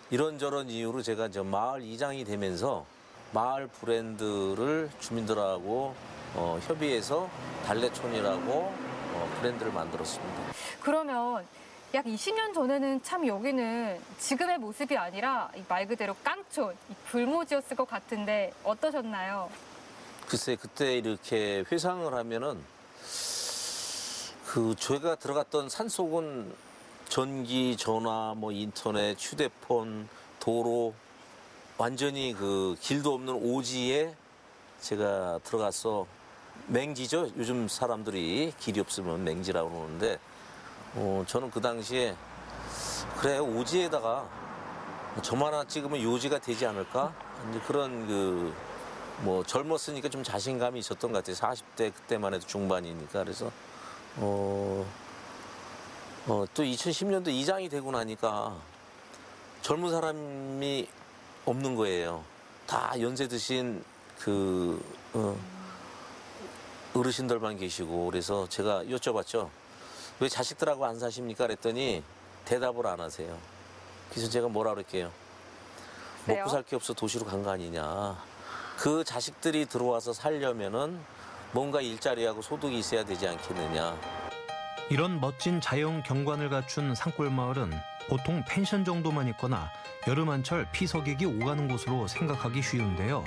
이런저런 이유로 제가 이제 마을 이장이 되면서 마을 브랜드를 주민들하고 협의해서 달래촌이라고 브랜드를 만들었습니다. 그러면 약 20년 전에는 참 여기는 지금의 모습이 아니라 말 그대로 깡촌, 불모지였을 것 같은데 어떠셨나요? 글쎄 그때 이렇게 회상을 하면은 저희가 들어갔던 산속은 전기, 전화, 뭐 인터넷, 휴대폰, 도로 완전히 그 길도 없는 오지에 제가 들어가서 맹지죠. 요즘 사람들이 길이 없으면 맹지라고 그러는데 저는 그 당시에 그래 오지에다가 점 하나 찍으면 요지가 되지 않을까? 이제 그런 뭐 젊었으니까 좀 자신감이 있었던 것 같아요. 40대 그때만 해도 중반이니까 그래서 또 2010년도 이장이 되고 나니까 젊은 사람이 없는 거예요. 다 연세 드신 어르신들만 계시고 그래서 제가 여쭤봤죠. 왜 자식들하고 안 사십니까? 그랬더니 대답을 안 하세요. 그래서 제가 뭐라 그럴게요. 먹고 살 게 없어 도시로 간 거 아니냐. 그 자식들이 들어와서 살려면은 뭔가 일자리하고 소득이 있어야 되지 않겠느냐. 이런 멋진 자연 경관을 갖춘 산골 마을은 보통 펜션 정도만 있거나 여름 한철 피서객이 오가는 곳으로 생각하기 쉬운데요.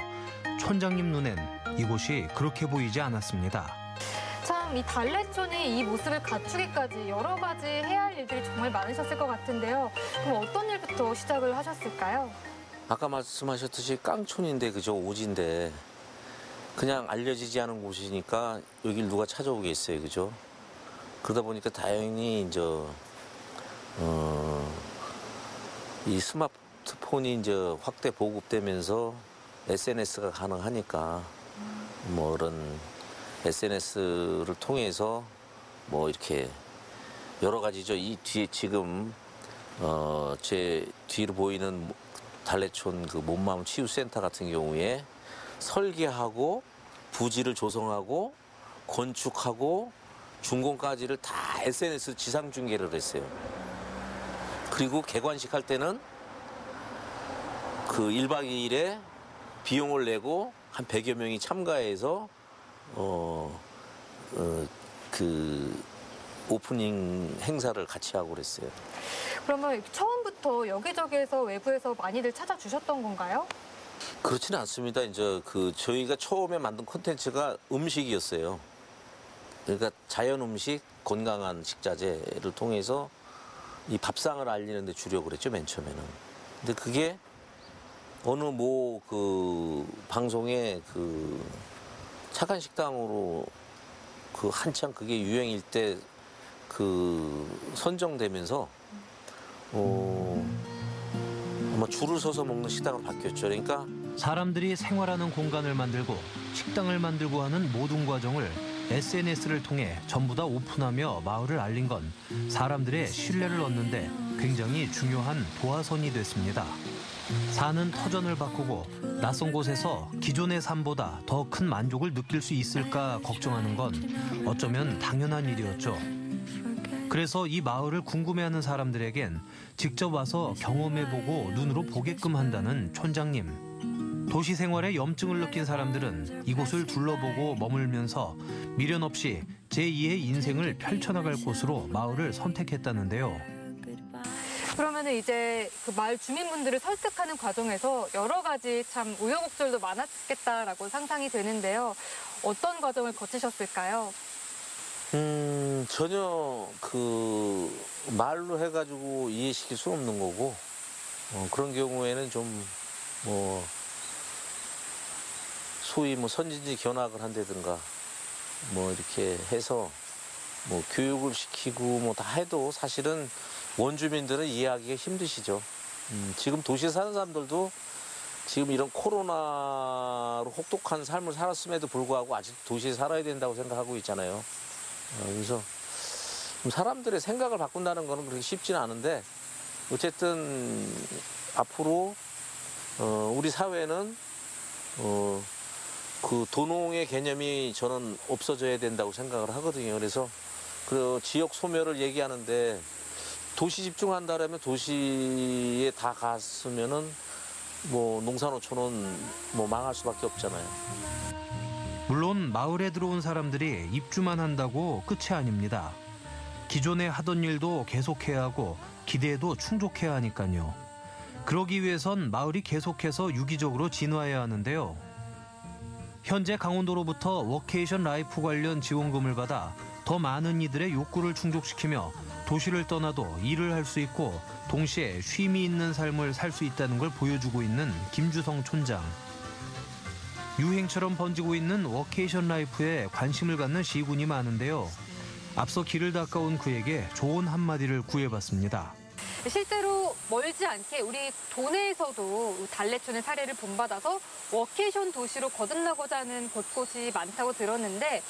촌장님 눈엔 이곳이 그렇게 보이지 않았습니다. 참 이 달래촌이 이 모습을 갖추기까지 여러 가지 해야 할 일들이 정말 많으셨을 것 같은데요. 그럼 어떤 일부터 시작을 하셨을까요? 아까 말씀하셨듯이 깡촌인데 그죠? 오지인데 그냥 알려지지 않은 곳이니까 여길 누가 찾아오겠어요, 그죠? 그러다 보니까 다행히 이제 이 스마트폰이 이제 확대 보급되면서 SNS가 가능하니까 뭐 이런 SNS를 통해서 뭐 이렇게 여러 가지죠. 이 뒤에 지금 제 뒤로 보이는 달래촌 그 몸마음 치유센터 같은 경우에 설계하고 부지를 조성하고 건축하고 준공까지를 다 SNS 지상 중계를 했어요. 그리고 개관식 할 때는 그 1박 2일에 비용을 내고 한 100여 명이 참가해서 그 오프닝 행사를 같이 하고 그랬어요. 그러면 처음부터 여기저기에서 외부에서 많이들 찾아주셨던 건가요? 그렇지는 않습니다. 이제 그 저희가 처음에 만든 콘텐츠가 음식이었어요. 그러니까 자연 음식, 건강한 식자재를 통해서 이 밥상을 알리는 데 주력을 했죠, 맨 처음에는. 근데 그게 어느 뭐 그 방송에 그 착한 식당으로 그 한창 그게 유행일 때 그 선정되면서 아마 줄을 서서 먹는 식당으로 바뀌었죠. 그러니까 사람들이 생활하는 공간을 만들고 식당을 만들고 하는 모든 과정을 SNS를 통해 전부 다 오픈하며 마을을 알린 건 사람들의 신뢰를 얻는데 굉장히 중요한 도화선이 됐습니다. 사는 터전을 바꾸고 낯선 곳에서 기존의 삶보다 더 큰 만족을 느낄 수 있을까 걱정하는 건 어쩌면 당연한 일이었죠. 그래서 이 마을을 궁금해하는 사람들에겐 직접 와서 경험해보고 눈으로 보게끔 한다는 촌장님. 도시 생활에 염증을 느낀 사람들은 이곳을 둘러보고 머물면서 미련 없이 제2의 인생을 펼쳐나갈 곳으로 마을을 선택했다는데요. 그러면은 이제 그 마을 주민분들을 설득하는 과정에서 여러 가지 참 우여곡절도 많았겠다라고 상상이 되는데요. 어떤 과정을 거치셨을까요? 전혀 그 말로 해가지고 이해시킬 수 없는 거고 그런 경우에는 좀 뭐 소위 뭐 선진지 견학을 한다든가 뭐 이렇게 해서 뭐 교육을 시키고 뭐 다 해도 사실은 원주민들은 이해하기가 힘드시죠. 지금 도시에 사는 사람들도 지금 이런 코로나로 혹독한 삶을 살았음에도 불구하고 아직 도시에 살아야 된다고 생각하고 있잖아요. 그래서 사람들의 생각을 바꾼다는 거는 그렇게 쉽지는 않은데 어쨌든 앞으로 우리 사회는 그 도농의 개념이 저는 없어져야 된다고 생각을 하거든요. 그래서 그 지역 소멸을 얘기하는데 도시 집중한다라면 도시에 다 갔으면은 뭐 농산어촌은 뭐 망할 수밖에 없잖아요. 물론 마을에 들어온 사람들이 입주만 한다고 끝이 아닙니다. 기존에 하던 일도 계속해야 하고 기대에도 충족해야 하니까요. 그러기 위해선 마을이 계속해서 유기적으로 진화해야 하는데요. 현재 강원도로부터 워케이션 라이프 관련 지원금을 받아 더 많은 이들의 욕구를 충족시키며 도시를 떠나도 일을 할 수 있고 동시에 쉼이 있는 삶을 살 수 있다는 걸 보여주고 있는 김주성 촌장. 유행처럼 번지고 있는 워케이션 라이프에 관심을 갖는 시군이 많은데요. 앞서 길을 닦아온 그에게 좋은 한마디를 구해봤습니다. 실제로 멀지 않게 우리 도내에서도 달래촌의 사례를 본받아서 워케이션 도시로 거듭나고자 하는 곳곳이 많다고 들었는데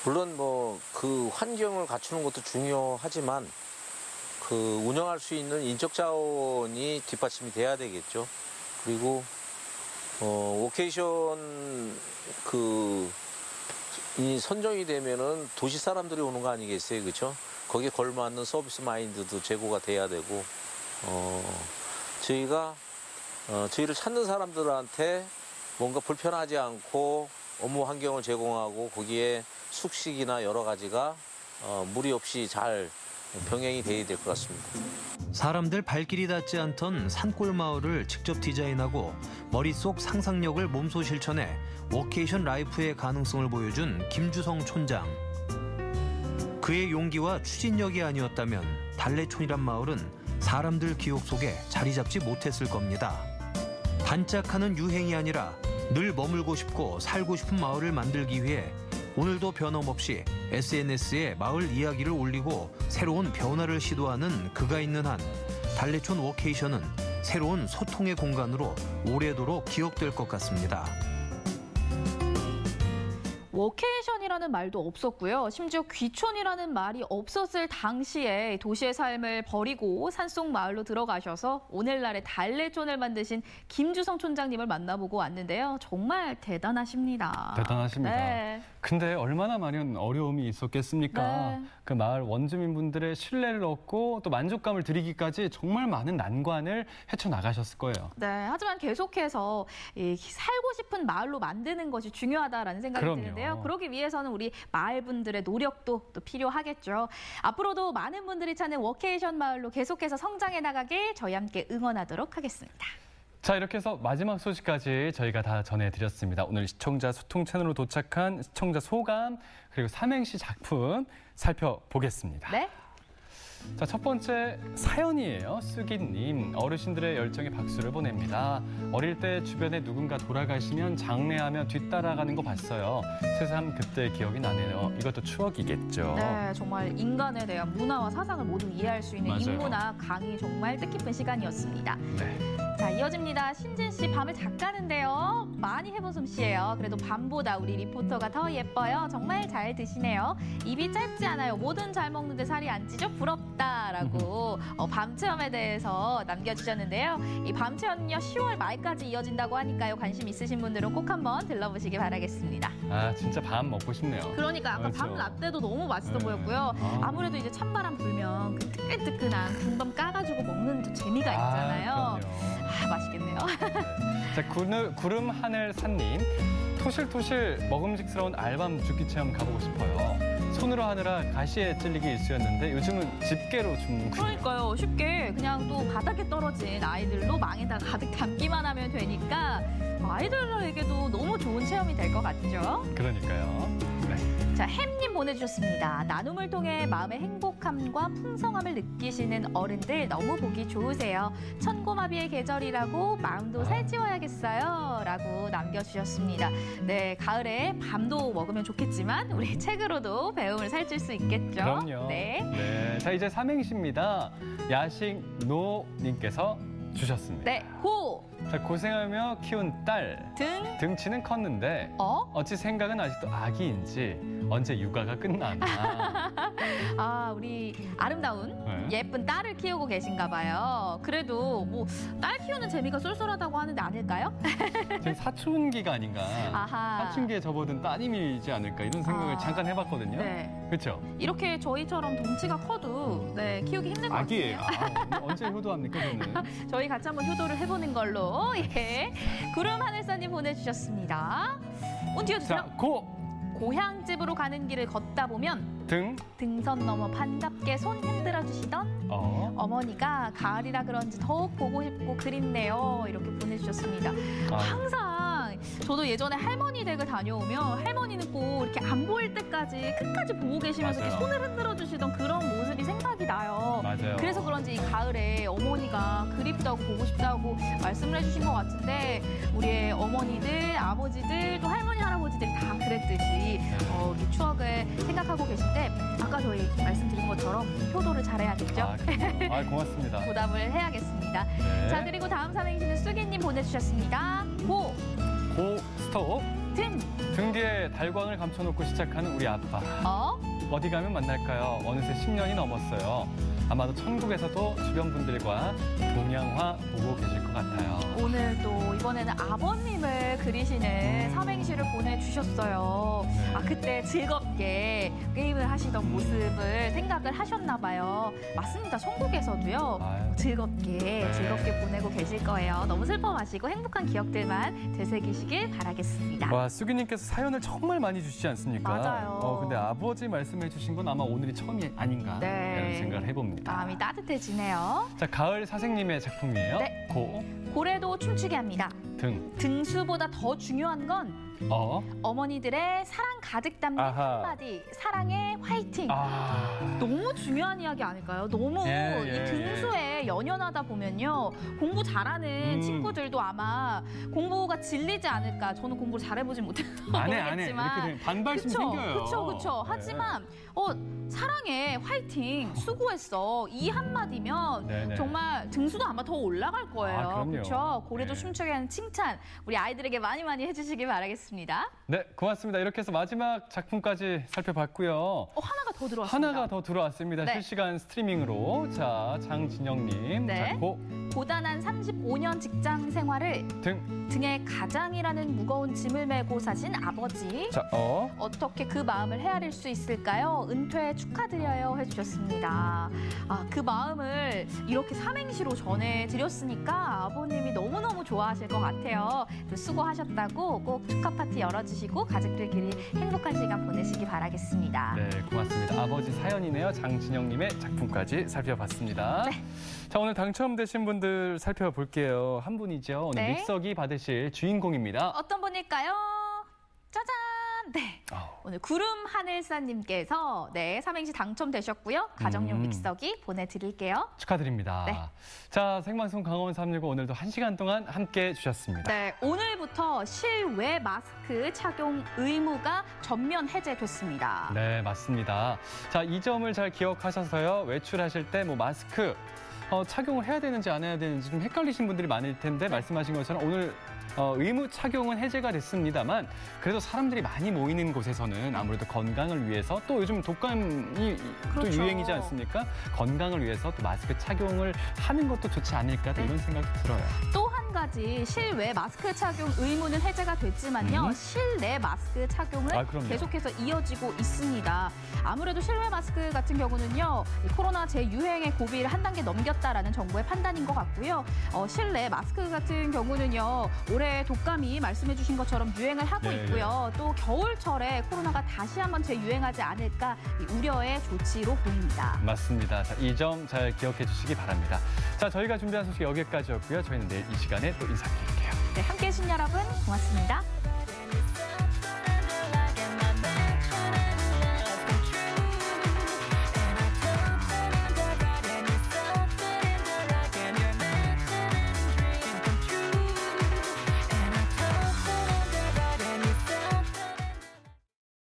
물론 뭐 그 환경을 갖추는 것도 중요하지만 그 운영할 수 있는 인적 자원이 뒷받침이 돼야 되겠죠. 그리고 워케이션 이 선정이 되면은 도시 사람들이 오는 거 아니겠어요, 그렇죠? 거기에 걸맞는 서비스 마인드도 제고가 돼야 되고 저희가 저희를 찾는 사람들한테 뭔가 불편하지 않고 업무 환경을 제공하고 거기에 숙식이나 여러 가지가 무리 없이 잘 병행이 돼야 될 것 같습니다. 사람들 발길이 닿지 않던 산골 마을을 직접 디자인하고 머릿속 상상력을 몸소 실천해 워케이션 라이프의 가능성을 보여준 김주성 촌장. 그의 용기와 추진력이 아니었다면 달래촌이란 마을은 사람들 기억 속에 자리 잡지 못했을 겁니다. 반짝하는 유행이 아니라 늘 머물고 싶고 살고 싶은 마을을 만들기 위해 오늘도 변함없이 SNS에 마을 이야기를 올리고 새로운 변화를 시도하는 그가 있는 한 달래촌 워케이션은 새로운 소통의 공간으로 오래도록 기억될 것 같습니다. 워케이션이라는 말도 없었고요. 심지어 귀촌이라는 말이 없었을 당시에 도시의 삶을 버리고 산속 마을로 들어가셔서 오늘날의 달래촌을 만드신 김주성 촌장님을 만나보고 왔는데요. 정말 대단하십니다. 대단하십니다. 네. 근데 얼마나 많은 어려움이 있었겠습니까? 네. 그 마을 원주민분들의 신뢰를 얻고 또 만족감을 드리기까지 정말 많은 난관을 헤쳐나가셨을 거예요. 네, 하지만 계속해서 살고 싶은 마을로 만드는 것이 중요하다라는 생각이 그럼요. 드는데요. 그러기 위해서는 우리 마을 분들의 노력도 또 필요하겠죠. 앞으로도 많은 분들이 찾는 워케이션 마을로 계속해서 성장해 나가길 저희 함께 응원하도록 하겠습니다. 자, 이렇게 해서 마지막 소식까지 저희가 다 전해드렸습니다. 오늘 시청자 소통 채널로 도착한 시청자 소감 그리고 삼행시 작품 살펴보겠습니다. 네. 자, 첫 번째 사연이에요. 쓰기님, 어르신들의 열정에 박수를 보냅니다. 어릴 때 주변에 누군가 돌아가시면 장례하며 뒤따라가는 거 봤어요. 새삼 그때의 기억이 나네요. 이것도 추억이겠죠. 네, 정말 인간에 대한 문화와 사상을 모두 이해할 수 있는 맞아요. 인문학 강의 정말 뜻깊은 시간이었습니다. 네. 자, 이어집니다. 신진 씨, 밤을 작가는데요. 많이 해본 솜씨예요. 그래도 밤보다 우리 리포터가 더 예뻐요. 정말 잘 드시네요. 입이 짧지 않아요. 뭐든 잘 먹는데 살이 안 찌죠? 부럽다라고 밤 체험에 대해서 남겨주셨는데요. 이 밤 체험은요 10월 말까지 이어진다고 하니까요. 관심 있으신 분들은 꼭 한번 들러보시기 바라겠습니다. 아, 진짜 밤 먹고 싶네요. 그러니까 아까 그렇죠. 밤 라떼도 너무 맛있어 네. 보였고요. 아. 아무래도 이제 찬바람 불면 그 뜨끈뜨끈한 군밤 까가지고 먹는 또 재미가 있잖아요. 아, 맛있겠네요. 자, 구름 하늘 산님, 토실토실 먹음직스러운 알밤 죽기 체험 가보고 싶어요. 손으로 하느라 가시에 찔리기 일쑤였는데 요즘은 집게로 줍는 그러니까요. 쉽게 그냥 또 바닥에 떨어진 아이들로 망에다 가득 담기만 하면 되니까 아이들에게도 너무 좋은 체험이 될 것 같죠? 그러니까요. 네. 자, 햄님 보내주셨습니다. 나눔을 통해 마음의 행복함과 풍성함을 느끼시는 어른들 너무 보기 좋으세요. 천고마비의 계절이라고 마음도 살찌워야겠어요. 라고 남겨주셨습니다. 네, 가을에 밤도 먹으면 좋겠지만 우리 책으로도 배움을 살찔 수 있겠죠? 그럼요. 네. 네. 자, 이제 삼행시입니다. 야식노님께서 주셨습니다. 네, 고! 자, 고생하며 키운 딸. 등치는 컸는데 어찌 생각은 아직도 아기인지 언제 육아가 끝나나. 아, 우리 아름다운 네. 예쁜 딸을 키우고 계신가 봐요. 그래도 뭐 딸 키우는 재미가 쏠쏠하다고 하는데 아닐까요? 지금 사춘기가 아닌가. 아하. 사춘기에 접어든 따님이지 않을까 이런 생각을 잠깐 해봤거든요. 네. 그렇죠? 이렇게 저희처럼 덩치가 커도 네, 키우기 힘든 것 아기예요. 같아요. 언제 효도합니까, 저는? 저희 같이 한번 효도를 해보는 걸로. 예. 구름 하늘사님 보내주셨습니다. 띄워주세요. 자, 고! 고향집으로 가는 길을 걷다 보면 등선 넘어 반갑게 손 흔들어 주시던 어머니가 가을이라 그런지 더욱 보고 싶고 그립네요. 이렇게 보내주셨습니다. 항상 저도 예전에 할머니 댁을 다녀오면 할머니는 꼭 이렇게 안 보일 때까지 끝까지 보고 계시면서 이렇게 손을 흔들어 주시던 그런 모습이 생각이 나요. 맞아요. 그래서 그런지 이 가을에 어머니가 그립다고 보고 싶다고 말씀을 해주신 것 같은데 우리의 어머니들, 아버지들, 또 할머니, 할아버지들이 다 그랬듯이 이 추억을 생각하고 계신데 아까 저희 말씀드린 것처럼 효도를 잘해야겠죠? 아, 고맙습니다. 보답을 해야겠습니다. 네. 자, 그리고 다음 삼행시는 쑥이님 보내주셨습니다. 고! 고, 스톱. 등! 등 뒤에 달광을 감춰놓고 시작하는 우리 아빠. 어디 가면 만날까요? 어느새 10년이 넘었어요. 아마도 천국에서도 주변 분들과 동양화 보고 계실 것 같아요. 오늘 또 이번에는 아버님을 그리시는 삼행시를 보내주셨습니다. 해주셨어요. 아, 그때 즐겁게 게임을 하시던 모습을 생각을 하셨나 봐요. 맞습니다. 천국에서도요. 즐겁게 보내고 계실 거예요. 너무 슬퍼 마시고 행복한 기억들만 되새기시길 바라겠습니다. 와, 수기님께서 사연을 정말 많이 주시지 않습니까? 맞아요. 근데 아버지 말씀해 주신 건 아마 오늘이 처음이 아닌가 이런 생각을 해봅니다. 마음이 따뜻해지네요. 자, 가을 사생님의 작품이에요. 네. 고래도 춤추게 합니다. 등수보다 더 중요한 건 어머니들의 사랑 가득 담긴 한마디, 사랑의 화이팅. 너무 중요한 이야기 아닐까요? 너무 이 등수에 연연하다 보면요. 공부 잘하는 친구들도 아마 공부가 질리지 않을까. 저는 공부를 잘해보진 못해서 모르겠지만. 이렇게 반발심이 생겨요. 그렇죠. 하지만 사랑의 화이팅, 수고했어. 이 한마디면 정말 등수도 아마 더 올라갈 거예요. 그렇죠? 고래도 춤추게 하는 칭찬 우리 아이들에게 많이 해주시길 바라겠습니다. 네, 고맙습니다. 이렇게 해서 마지막 작품까지 살펴봤고요. 하나가 더 들어왔습니다. 하나가 더 들어왔습니다. 실시간 스트리밍으로. 자, 장진영님. 고단한 35년 직장 생활을 등에 가장이라는 무거운 짐을 메고 사신 아버지. 어떻게 그 마음을 헤아릴 수 있을까요? 은퇴 축하드려요 해주셨습니다. 그 마음을 이렇게 삼행시로 전해드렸으니까 아버님이 너무너무 좋아하실 것 같아요. 수고하셨다고 꼭 축하 파티 열어주시고 가족들끼리 행복한 시간 보내시기 바라겠습니다. 네, 고맙습니다. 아버지 사연이네요. 장진영님의 작품까지 살펴봤습니다. 자, 오늘 당첨되신 분들 살펴볼게요. 한 분이죠. 오늘 믹서기 받으실 주인공입니다. 어떤 분일까요? 짜잔! 오늘 구름하늘사님께서 삼행시 당첨되셨고요. 가정용 믹서기 보내드릴게요. 축하드립니다. 자, 생방송 강원 365 오늘도 1시간 동안 함께해 주셨습니다. 오늘부터 실외 마스크 착용 의무가 전면 해제됐습니다. 네, 맞습니다. 자, 이 점을 잘 기억하셔서요. 외출하실 때 마스크 착용을 해야 되는지 안 해야 되는지 좀 헷갈리신 분들이 많을 텐데 말씀하신 것처럼 오늘 의무 착용은 해제가 됐습니다만 그래도 사람들이 많이 모이는 곳에서는 아무래도 건강을 위해서 또 요즘 독감이 또 유행이지 않습니까? 건강을 위해서 또 마스크 착용을 하는 것도 좋지 않을까 이런 생각이 들어요. 또 한 가지 실외 마스크 착용 의무는 해제가 됐지만요. 실내 마스크 착용은 계속해서 이어지고 있습니다. 아무래도 실외 마스크 같은 경우는요. 코로나 재유행의 고비를 한 단계 넘겼다라는 정부의 판단인 것 같고요. 실내 마스크 같은 경우는요. 올해 독감이 말씀해 주신 것처럼 유행을 하고 있고요. 또 겨울철에 코로나가 다시 한번 재유행하지 않을까 우려의 조치로 보입니다. 맞습니다. 자, 이 점 잘 기억해 주시기 바랍니다. 자, 저희가 준비한 소식 여기까지였고요. 저희는 내일 이 시간에 또 인사드릴게요. 함께해 주신 여러분 고맙습니다.